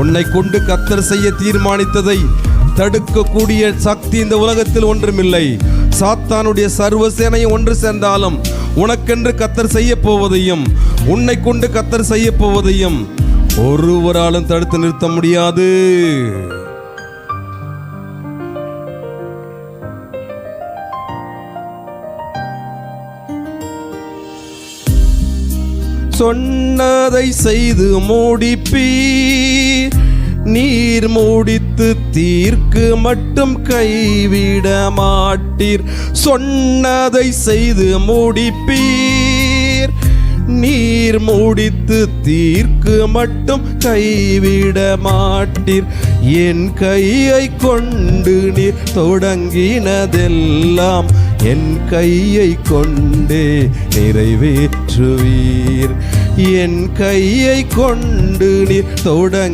உன்னை கொண்டு கர்த்தர் செய்ய தீர்மானித்ததை தடுக்கக்கூடிய சக்தி இந்த உலகத்தில் ஒன்றுமில்லை. சாத்தானுடைய சர்வ சேனையும் ஒன்று சேர்ந்தாலும் உனக்கென்று கர்த்தர் செய்ய போவதையும் உன்னை கொண்டு கர்த்தர் செய்ய போவதையும் ஒருவராலும் தடுத்து நிறுத்த முடியாது. சொன்னதை செய்து முடிப்பீர், நீர் முடித்து தீர்க்கு மட்டும் கைவிட மாட்டீர். சொன்னதை செய்து முடிப்பீர், நீர் முடித்து தீர்க்கு மட்டும் கைவிட மாட்டீர். என் கையை கொண்டு நீர் தொடங்கினதெல்லாம் என் கையை கொண்டே நிறைவேற்றுவீர். என் கையை கொண்டு நீர் தொடங்கி